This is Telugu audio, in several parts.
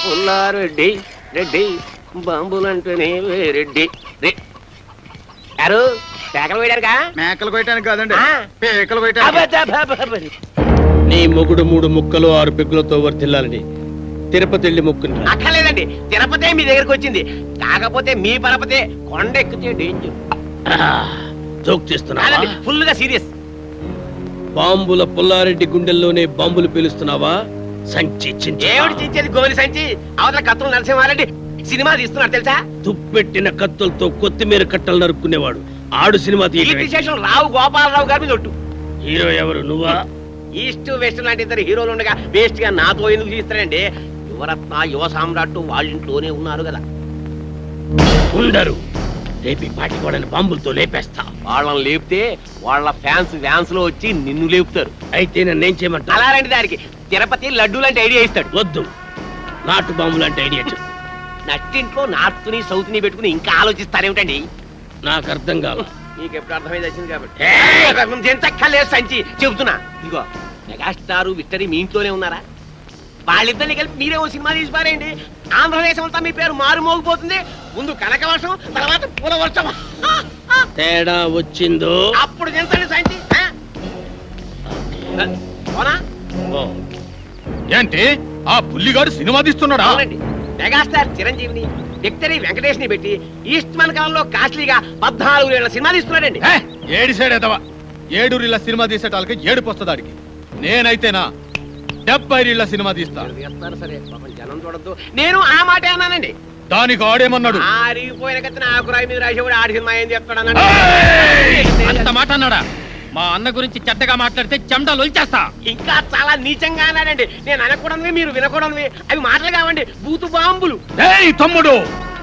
పుల్లారెడ్డి రెడ్డి బాంబులంటేనే రెడ్డి గారు పేకలు వేయడానికా? మేకలు కొయ్యడానికి కాదండి, పేకలు కొయ్యడానికి. నీ మొగుడు 3 ముక్కలు 6 పెగ్గులతో వర్తిల్లాలని తిరుపతి వెళ్ళి మొక్కుని. అక్కర్లేదండి, తిరుపతే మీ దగ్గరకు వచ్చింది. కాకపోతే మీ పరపతే కొండ ఎక్కితే డేంజర్. జోక్ చేస్తున్నా? ఫుల్ గా సీరియస్. బాంబుల పుల్లారెడ్డి గుండెల్లోనే బాంబులు పేలుస్తున్నావా? సంచి ఏమిటి చించేది? గోలి సంచి. అవతల కత్తులు నరసింహారెడ్డి సినిమా తీస్తున్నాడు తెలుసా? తుప్పెట్టిన కత్తులతో కొత్తిమీర కట్టలు నరుక్కునేవాడు ఆడు సినిమా తీయడం. రావు గోపాలరావు గారి మీద ఒట్టు. హీరో ఎవరు? నువ్వా? ఈస్ట్ వెస్ట్ లాంటి 2 హీరోలు ఉండగా వేస్ట్ గా నాతో ఎందుకు తీస్తారండి? యువరత్న యువ సామ్రాట్ వాళ్ళ ఇంట్లోనే ఉన్నారు కదా. ఉండరు. రేపు పాటి వాళ్ళని బాంబులతో లేపేస్తా. వాళ్ళని లేపితే వాళ్ళ ఫ్యాన్స్ లో వచ్చి నిన్ను లేపుతారు. అయితే నన్నేం చేయమంటా? అలాంటి దానికి తిరుపతి లడ్డు లాంటి ఐడియా ఇస్తాడు. వద్దు, నాటు బాంబు లాంటి ఐడియా. నట్టింట్లో నార్త్ ని సౌత్ ని పెట్టుకుని ఇంకా ఆలోచిస్తారేమిటండి? నాకు అర్థం కాదు. నీకు ఎప్పుడు అర్థమైంది వచ్చింది కాబట్టి ఎంతక్కర్లేదు సంచి చెబుతున్నా. ఇదిగో మెగాస్టార్ విక్టరీ మీ ఇంట్లోనే ఉన్నారా? వాళ్ళిద్దరిని కలిపి మీరే ఓ సినిమా తీసిపారేయండి. ఆంధ్రదేశం అంతా మీ పేరు మారుమోగిపోతుంది. ముందు కనకవర్షం, తర్వాత పూలవర్షం. తేడా వచ్చిందో అప్పుడు ఎంతండి సంచి. ఏంటి ఆ పుల్లిగాడు సినిమా తీస్తున్నాడా? అవునండి, మెగాస్టార్ చిరంజీవిని విక్టరీ వెంకటేష్ ని పెట్టి ఈస్ట్ మన కాలంలో కాస్ట్లీగా 14 ఏళ్ల సినిమా తీస్తున్నాడండి. 7 సైడ్ ఎదవా, 7 రీళ్ల సినిమా తీసేటాలకి ఏడుపు వస్తుందాడికి. నేనైతేనా 70 రీళ్ల సినిమా తీస్తా. సరే జనం చూడద్దు. నేను ఆ మాట అన్నానండి. దానికి ఆడేమన్నాడు? ఆరిగిపోయిన కత్తిన ఆకురాయి మీద రాసేవాడు ఆడి సినిమా ఏం చెప్తాడు? అంత మాట అన్నాడా? మా అన్న గురించి చెడ్డగా మాట్లాడితే చెమటలు వచ్చేస్తా. ఇంకా చాలా నీచంగా అన్నాడండి. నేను అనకూడదు, మీరు వినకూడదు. అవి మాటలు కావండి, బూతు బాంబులు. ఏయ్ తమ్ముడు,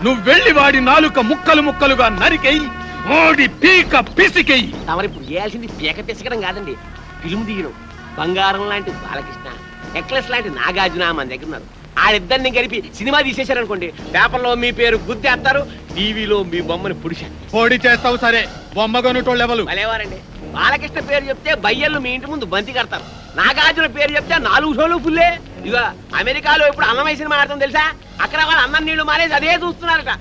నువ్వు వెళ్ళి వాడి నాలుక ముక్కలు ముక్కలుగా నరికెయ్యి, ఓడి పీక పిసికెయ్యి. తమరిప్పుడు చేయాల్సింది పీక పిసకడం కాదండి, ఫిల్మ్ తీయడం. బంగారం లాంటి బాలకృష్ణ, నెక్లెస్ లాంటి నాగార్జున మన దగ్గర ఉన్నారు. ఆడిద్దరిని కలిపి సినిమా తీసేశారనుకోండి, పేపర్లో మీ పేరు గుద్దేస్తారు, టీవీలో మీ బొమ్మని పొడి చేస్తావు. సరే, బొమ్మగొనుటోళ్ళు ఎవరు? భలేవారండి. బాలకృష్ణ పేరు చెప్తే బయ్యళ్ళు మీ ఇంటి ముందు బంతి కడతారు. నాగార్జున పేరు చెప్తే 4 షోలు ఫుల్లే. ఇక అమెరికాలో ఇప్పుడు అన్నమయ్య సినిమా ఆడతాం తెలుసా? అక్కడ వాళ్ళు అన్నం నీళ్లు మానేసి అదే చూస్తున్నారట.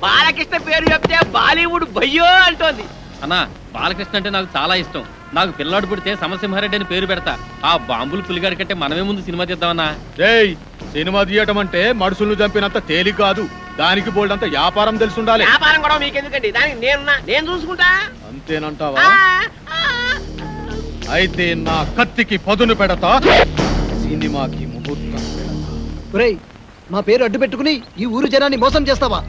బాలకృష్ణ పేరు చెప్తే బాలీవుడ్ బయ్యో అంటోంది. అన్నా, బాలకృష్ణ అంటే నాకు చాలా ఇష్టం. నాకు పిల్లాడు పుడితే సమసింహారెడ్డి అని పేరు పెడతా. ఆ బాంబులు పులిగాడి కంటే మనమే ముందు సినిమా తీద్దామన్నా. రేయ్, సినిమా తీయటం అంటే మనుషులను చంపినంత తేలిక కాదు. దానికి బోల్డంత వ్యాపారం తెలుసుండాలి. వ్యాపారం కూడా మీకెందుకండి? దానికి నేను చూసుకుంటా. అంతేనంటావా? అయితే నా కత్తికి పదును పెడతా, సినిమాకి ముహూర్తం పెడతా. మా పేరు అడ్డు పెట్టుకుని ఈ ఊరు జనాన్ని మోసం చేస్తావా?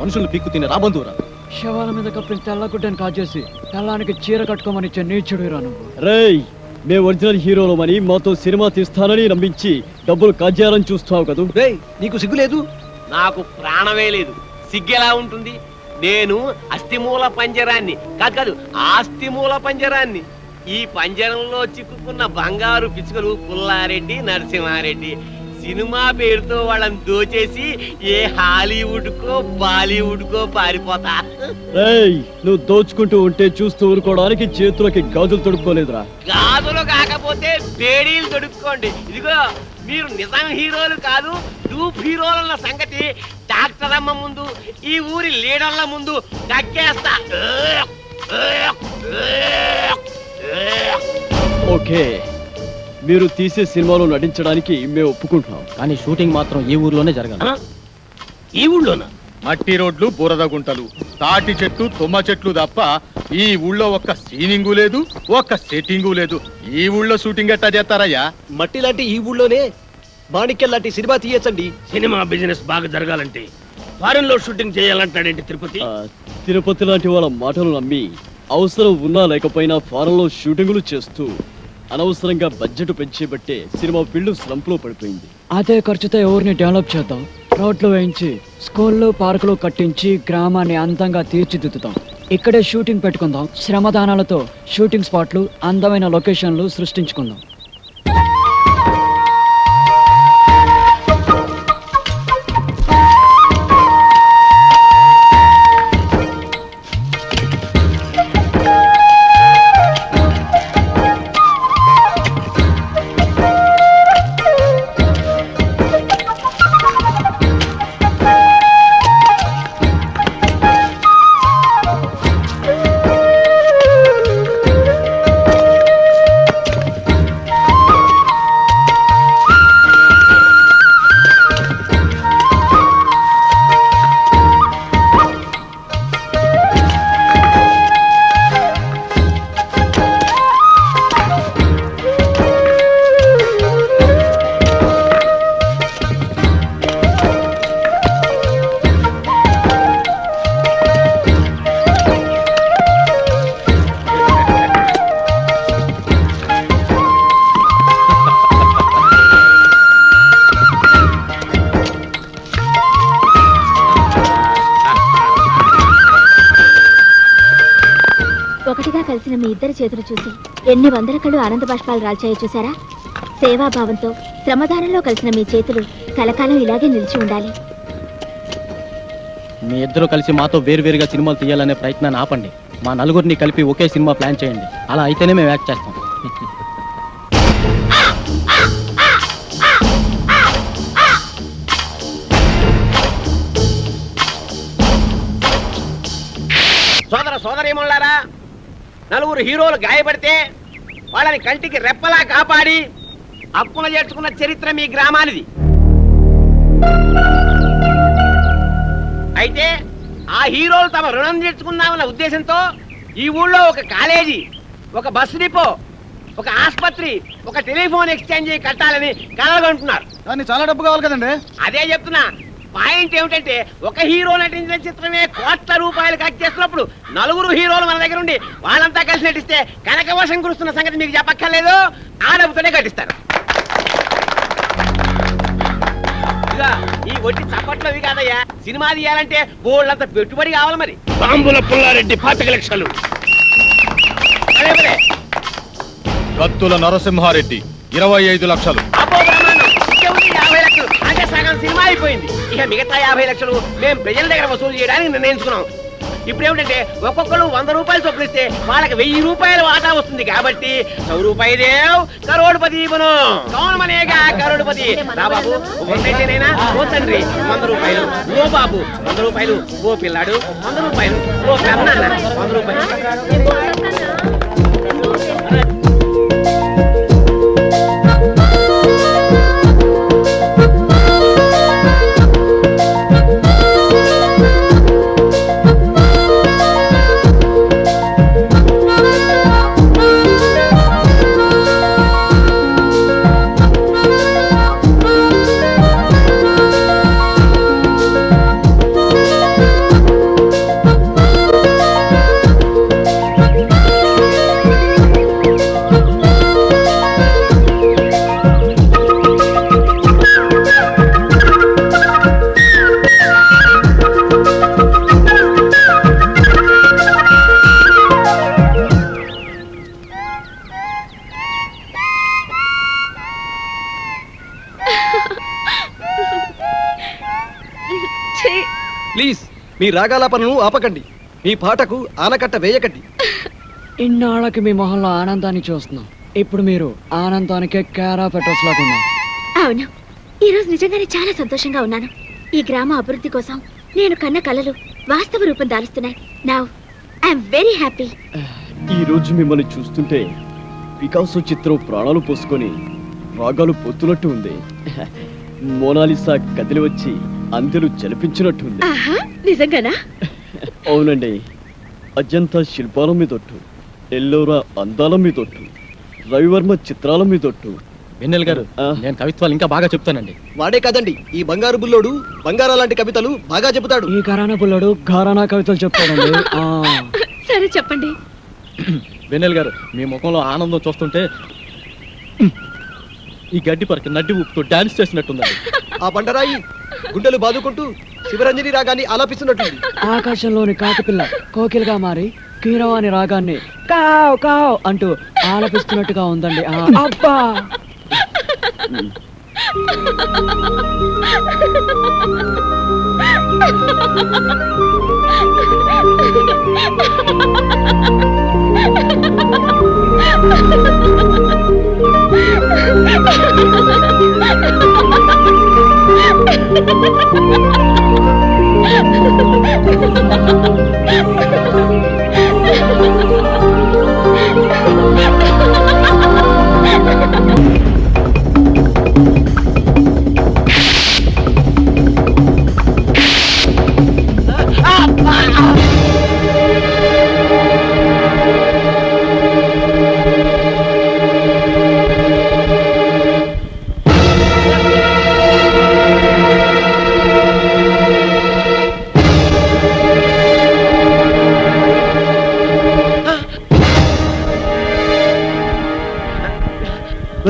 మనుషులు పీక్కు తినే రాబంధువురా. శవాల మీద కప్పిన తెల్లగుడ్డని కాజేసి తెల్లానికి చీర కట్టుకోమని ఇచ్చే నీచుడురా నువ్వు. రేయ్, మేము ఒరిజినల్ హీరోలు అని మాతో సినిమా తీస్తానని నమ్మించి డబ్బులు కాజేయాలని చూస్తావు కదా? రేయ్, నీకు సిగ్గు లేదు? నాకు ప్రాణమే లేదు, సిగ్గెలా ఉంటుంది? నేను అస్థిమూల పంజరాన్ని కాదు, ఆస్తిమూల పంజరాన్ని. ఈ పంజరంలో చిక్కుకున్న బంగారు పిచ్చుకలు పుల్లారెడ్డి, నరసింహారెడ్డి. సినిమా పేరుతో వాళ్ళని దోచేసి ఏ హాలీవుడ్ కో బాలీవుడ్ కో పారిపోతా. నువ్వు దోచుకుంటూ ఉంటే చూస్తూ ఊరుకోవడానికి చేతులకి గాజులు తొడుక్కోలేదురా? గాజులు కాకపోతే బేడీలు తొడుక్కోండి. ఇదిగో, మీరు నిజం హీరోలు కాదు, డూప్ హీరోల సంగతి డాక్టర్ అమ్మ ముందు, ఈ ఊరి లీడర్ల ముందు దక్కేస్తా. ఓకే, మీరు తీసే సినిమాలో నటించడానికి మేము ఒప్పుకుంటున్నాం, కానీ షూటింగ్ మాత్రం ఈ ఊర్లోనే జరగాలి. ఈ ఊళ్ళోనా? మట్టి రోడ్లు, బురద గుంటలు, తాటి చెట్లు, తుమ్మ చెట్లు తప్ప ఈ ఊళ్ళో ఒక్క సీనింగు లేదు, ఒక్క సెట్టింగు లేదు. ఈ ఊళ్ళో షూటింగ్ ఎట్టా చేస్తారయ్యా? మట్టి లాంటి ఈ ఊళ్ళోనే మాణిక్యం లాంటి సినిమా తీయచ్చండి. సినిమా బిజినెస్ బాగా జరగాలంటే ఫారెన్ లో షూటింగ్ చేయాలంటాడేంటి తిరుపతి? తిరుపతి లాంటి వాళ్ళ మాటలు నమ్మి అవసరం ఉన్నా లేకపోయినా ఫారెన్ లో షూటింగులు చేస్తూ అనవసరంగా బడ్జెట్ పెంచేబట్టే సినిమా ఫీల్డ్ స్లంప్ లో పడిపోయింది. అదే ఖర్చుతో ఎవరిని డెవలప్ చేద్దాం, రోడ్లు వేయించి స్కూళ్ళు పార్కులు కట్టించి గ్రామాన్ని అందంగా తీర్చిదిద్దుతాం. ఇక్కడే షూటింగ్ పెట్టుకుందాం. శ్రమదానాలతో షూటింగ్ స్పాట్లు, అందమైన లొకేషన్లు సృష్టించుకుందాం. కలిసిన మీ ఇద్దరి చేతులు చూసి ఎన్ని వందల కళ్ళు ఆనంద బాష్పాలు రాల్చాయో చూసారా? సేవాభావంతో శ్రమదానంలో కలిసిన మీ చేతులు కలకాలం ఇలాగే నిలిచి ఉండాలి. మీ ఇద్దరు కలిసి మాతో వేరువేరుగా సినిమాలు తీయాలనే ప్రయత్నాన్ని ఆపండి. మా నలుగురిని కలిపి ఒకే సినిమా ప్లాన్ చేయండి. అలా అయితేనే మేము యాక్ట్ చేస్తాం. సోదర సోదరీమణులారా, నలుగురు హీరోలు గాయపడితే వాళ్ళని కంటికి రెప్పలా కాపాడి అప్పున చేర్చుకున్న చరిత్ర మీ గ్రామానిది. అయితే ఆ హీరోలు తమ రుణం తీర్చుకున్నామన్న ఉద్దేశంతో ఈ ఊళ్ళో ఒక కాలేజీ, ఒక బస్సు డిపో, ఒక ఆసుపత్రి, ఒక టెలిఫోన్ ఎక్స్చేంజ్ కట్టాలని కలగంటున్నారు. దాన్ని చాలా డబ్బు కావాలి కదండి. అదే చెప్తున్నా. పాయింట్ ఏమిటంటే, ఒక హీరో నటించిన చిత్రమే కోట్ల రూపాయలు ఖర్చు చేస్తున్నప్పుడు నలుగురు హీరోలు మన దగ్గర ఉండి వాళ్ళంతా కలిసి నటిస్తే కనకవర్షం కురుస్తున్న సంగతి మీకు చెప్పక్కర్లేదు. ఆ డబ్బుతోనే కట్టిస్తారు. ఇదిగా ఈ ఒట్టి చప్పట్లవి కాదయ్యా, సినిమా తీయాలంటే బోళ్ళంత పెట్టుబడి కావాలి. మరి బాంబుల పుల్లారెడ్డి 25 లక్షలు. అదే పదే. కత్తుల నరసింహారెడ్డి 25 లక్షలు. అబ్బో బ్రహ్మాండం, ఇంకేముంది 50 లక్షలు. అంటే సగం సినిమా అయిపోయింది. ఇక మిగతా 50 లక్షలు మేము ప్రజల దగ్గర వసూలు చేయడానికి నిర్ణయించుకున్నాం. ఇప్పుడు ఏమిటంటే, ఒక్కొక్కరు 100 రూపాయలు చొప్పులు ఇస్తే వాళ్ళకి 1000 రూపాయలు వాటా వస్తుంది. కాబట్టి 100 రూపాయి దేవ్ కరోడ్పతి ఇవ్వను. కౌన్ మనేగా కరోడ్పతి. రా బాబు, 100 ఓ తండ్రి 100 రూపాయలు, ఓ బాబు 100 రూపాయలు, ఓ పిల్లాడు 100 రూపాయలు, ఓ పెద్దనాన్న 100 రూపాయలు. ప్లీజ్, మీ రాగాలాపనను ఆపకండి. మీ పాటకు ఆనకట్ట వేయకండి. ఇన్నాళ్ళకి మీ మొహంలో ఆనందాన్ని చూస్తున్నాం. ఇప్పుడు మీరు ఆనందానికే కేరా పెట్టోస్ లాగా ఉన్నారు. అవును, ఈ రోజు నిజంగానే చాలా సంతోషంగా ఉన్నాను. ఈ గ్రామ అభివృద్ధి కోసం నేను కన్న కలలు వాస్తవ రూపం దాలుస్తున్నాయి. Now I'm very happy. ఈ రోజు మిమ్మల్ని చూస్తుంటే పికాసో చిత్రం ప్రాణాలు పోసుకొని రాగాలు పొత్తునట్టు ఉంది. మోనాలిసా కదిలి వచ్చి అందరూ జలిపించినట్టుంది. ఆహా, నిజంగానా? అవునండి. అజంతా శిల్పాల మీదొట్టు, ఎల్లోరా అందాల మీదొట్టు, రవివర్మ చిత్రాల మీదొట్టు. వెన్నెల గారు, నేను కవిత్వాలు ఇంకా బాగా చెప్తానండి. వాడే కాదండి, ఈ బంగారు బుల్లోడు బంగారా లాంటి కవితలు బాగా చెబుతాడు. ఈ ఘరానా పుల్లడు ఘరానా కవితలు చెప్తాడండి. సరే చెప్పండి. వెన్నెల గారు, మీ ముఖంలో ఆనందం చూస్తుంటే ఈ గడ్డి పరక నడ్డి ఊపుతూ డాన్స్ చేసినట్టుందండి. ఆ బండరాయి గుండెలు బాదుకుంటూ శివరంజని రాగాన్ని ఆలాపిస్తున్నట్టుంది. ఆకాశంలోని కాకిపిల్ల కోకిలుగా మారి కీరవాణి రాగాన్ని కావ్ కావ్ అంటూ ఆలపిస్తున్నట్టుగా ఉందండి. అబ్బా,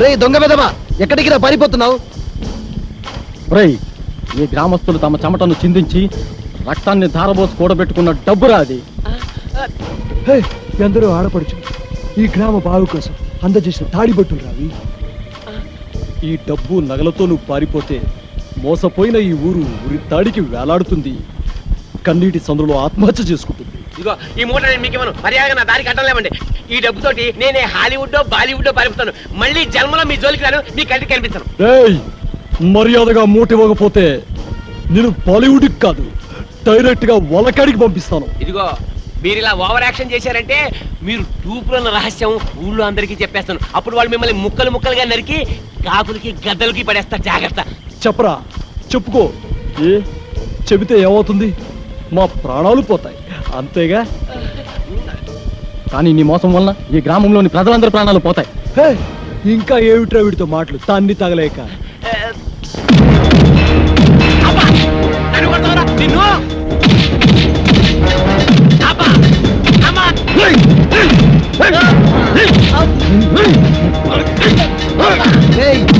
రే దొంగ వెదవా, ఎక్కడికి రా పారిపోతున్నావు? ఒరేయ్, ఈ గ్రామస్తులు తమ చెమటను చిందించి రక్తాన్ని ధారబోసి కూడబెట్టుకున్న డబ్బురా అది. అందరూ ఆడపడుచు ఈ గ్రామ బావి కోసం అందజేసిన తాడిబట్టులు రావి. ఈ డబ్బు నగలతో నువ్వు పారిపోతే మోసపోయిన ఈ ఊరు ఉరి తాడికి వేలాడుతుంది, కన్నీటి సందులో ఆత్మహత్య చేసుకుంటుంది. ఇదిగో ఈ మూట నేను మీకు ఇవ్వను, మర్యాదగా నా దారికి అడ్డలేమండి. ఈ డబ్బుతోటి నేనే హాలీవుడ్ బాలీవుడ్ పారిపోతాను. మళ్ళీ జన్మలో మీ జోలికి రాను, మీ కంటికి కనిపించను. రేయ్, మర్యాదగా మూట ఇవ్వకపోతే నేను బాలీవుడ్కి కాదు, డైరెక్ట్ గా వలకాడికి పంపిస్తాను. ఇదిగో మీరు ఇలా ఓవర్ యాక్షన్ చేశారంటే మీరు టూపులున్న రహస్యం ఊళ్ళో అందరికీ చెప్పేస్తాను. అప్పుడు వాళ్ళు మిమ్మల్ని ముక్కలు ముక్కలుగా నరికి కాకులకి గద్దలకి పడేస్తారు. జాగ్రత్త. చెప్పరా, చెప్పుకో. ఏ చెబితే ఏమవుతుంది? మా ప్రాణాలు పోతాయి, అంతేగా. కానీ నీ మోసం వల్ల ఈ గ్రామంలోని ప్రజలందరి ప్రాణాలు పోతాయి. హే, ఇంకా ఏమిట్రా వీడితో మాటలు తాన్ని తగలేక. అబ్బా! నన్ను కొడతావురా? నిన్ను! అబ్బా! అమ్మా!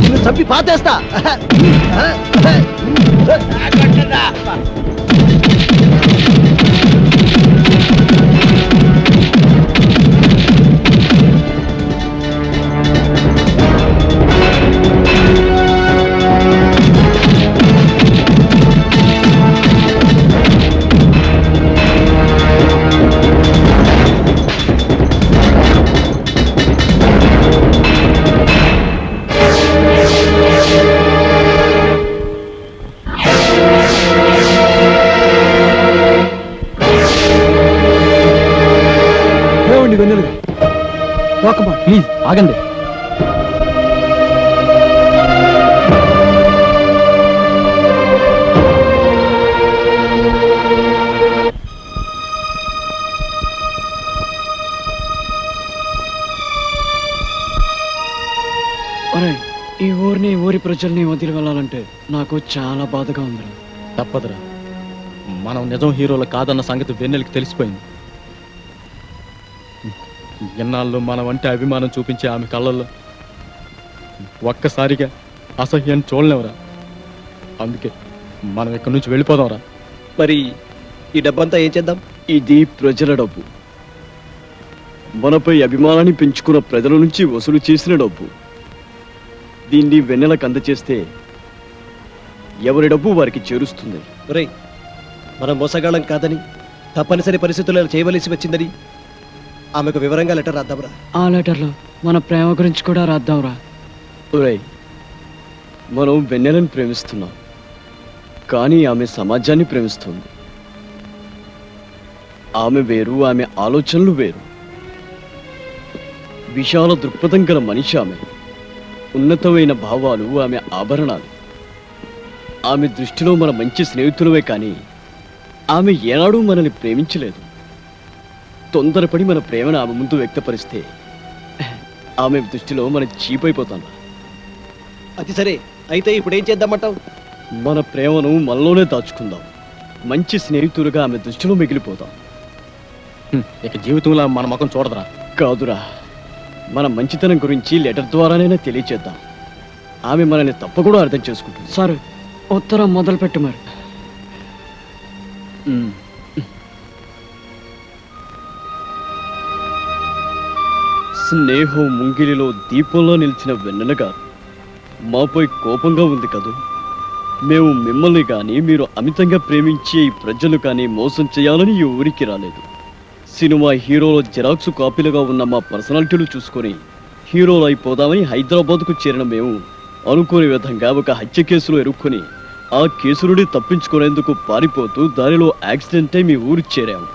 నిన్ను చంపి పాతేస్తా. కొట్టరా! వెన్నెలు వాకమ్మా, ప్లీజ్ ఆగండి. ఈ ఊరిని ఊరి ప్రజల్ని వదిలి వెళ్ళాలంటే నాకు చాలా బాధగా ఉంది. తప్పదురా, మనం నిజం హీరోలు కాదన్న సంగతి వెన్నెలకి తెలిసిపోయింది. ఎన్నాళ్ళు మనం అంటే అభిమానం చూపించే ఆమె కళ్ళల్లో ఒక్కసారిగా అసహ్యాన్ని చూడలేవురా. అందుకే మనం ఇక్కడి నుంచి వెళ్ళిపోదాంరా. మరి ఈ డబ్బంతా ఏం చేద్దాం? ఇది ప్రజల డబ్బు, మనపై అభిమానాన్ని పెంచుకున్న ప్రజల నుంచి వసూలు చేసిన డబ్బు. దీన్ని వెన్నెలకు అందచేస్తే ఎవరి డబ్బు వారికి చేరుస్తుంది. ఒరేయ్, మనం మోసగాళ్ళం కాదని, తప్పనిసరి పరిస్థితుల్లో చేయవలసి వచ్చిందని ఆమెకు వివరంగా లెటర్ రాద్దాంరా. ఆ లెటర్లో మన ప్రేమ గురించి కూడా రాద్దాంరా. ఒరేయ్, మనం వెన్నెలను ప్రేమిస్తున్నాం, కానీ ఆమె సమాజాన్ని ప్రేమిస్తుంది. ఆమె వేరు, ఆమె ఆలోచనలు వేరు. విశాల దృక్పథం గల మనిషి ఆమె. ఉన్నతమైన భావాలు ఆమె ఆభరణాలు. ఆమె దృష్టిలో మన మంచి స్నేహితులమే, కానీ ఆమె ఏనాడూ మనల్ని ప్రేమించలేదు. తొందరపడి మన ప్రేమను ఆమె ముందు వ్యక్తపరిస్తే ఆమె దృష్టిలో మనం చీపైపోతాం. అది సరే, అయితే ఇప్పుడు ఏం చేద్దామంటావు? మన ప్రేమను మనలోనే దాచుకుందాం. మంచి స్నేహితులుగా ఆమె దృష్టిలో మిగిలిపోతాం. ఇక జీవితంలో మన ముఖం చూడదురా. కాదురా, మన మంచితనం గురించి లెటర్ ద్వారానైనా తెలియచేద్దాం. ఆమె మనల్ని తప్పకుండా అర్థం చేసుకుంటుంది. సరే, ఉత్తరం మొదలు పెట్టు మరి. స్నేహం ముంగిలిలో దీపంలో నిలిచిన వెన్నెల గారు మాపై కోపంగా ఉంది కదూ. మేము మిమ్మల్ని కానీ, మీరు అమితంగా ప్రేమించే ఈ ప్రజలు కానీ మోసం చేయాలని ఈ ఊరికి రాలేదు. సినిమా హీరోలో జిరాక్స్ కాపీలుగా ఉన్న మా పర్సనాలిటీలు చూసుకొని హీరోలు అయిపోదామని హైదరాబాద్కు చేరిన మేము అనుకోని విధంగా ఒక హత్య కేసులో ఇరుక్కొని ఆ కేసు నుండి తప్పించుకునేందుకు పారిపోతూ దానిలో యాక్సిడెంట్ అయి మీ ఊరు చేరాము.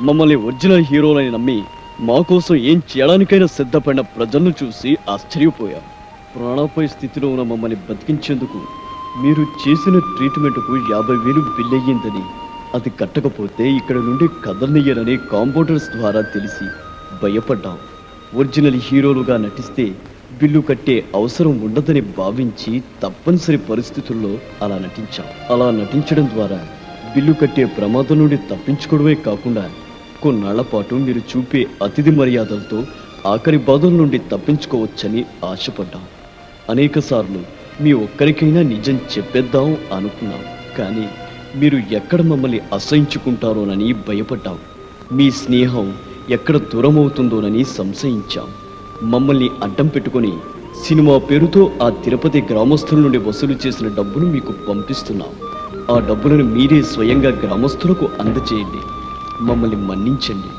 మమ్మల్ని ఒరిజినల్ హీరోలని నమ్మి మా కోసం ఏం చేయడానికైనా సిద్ధపడిన ప్రజలను చూసి ఆశ్చర్యపోయాం. ప్రాణాపాయ స్థితిలో ఉన్న మమ్మల్ని బతికించేందుకు మీరు చేసిన ట్రీట్మెంట్కు 50,000 బిల్ అయ్యిందని, అది కట్టకపోతే ఇక్కడ నుండి కదలనియ్యరని కాంపౌండర్స్ ద్వారా తెలిసి భయపడ్డాం. ఒరిజినల్ హీరోలుగా నటిస్తే బిల్లు కట్టే అవసరం ఉండదని భావించి తప్పనిసరి పరిస్థితుల్లో అలా నటించాం. అలా నటించడం ద్వారా బిల్లు కట్టే ప్రమాదం నుండి తప్పించుకోవడమే కాకుండా కొన్నాళ్ల పాటు మీరు చూపే అతిథి మర్యాదలతో ఆఖరి బాధల నుండి తప్పించుకోవచ్చని ఆశపడ్డాం. అనేకసార్లు మీ ఒక్కరికైనా నిజం చెప్పేద్దాం అనుకున్నాం, కానీ మీరు ఎక్కడ మమ్మల్ని అసహించుకుంటారోనని భయపడ్డాం. మీ స్నేహం ఎక్కడ దూరమవుతుందోనని సంశయించాం. మమ్మల్ని అడ్డం పెట్టుకొని సినిమా పేరుతో ఆ తిరుపతి గ్రామస్తుల నుండి వసూలు చేసిన డబ్బును మీకు పంపిస్తున్నాం. ఆ డబ్బులను మీరే స్వయంగా గ్రామస్తులకు అందచేయండి. మమ్మల్ని మన్నించండి.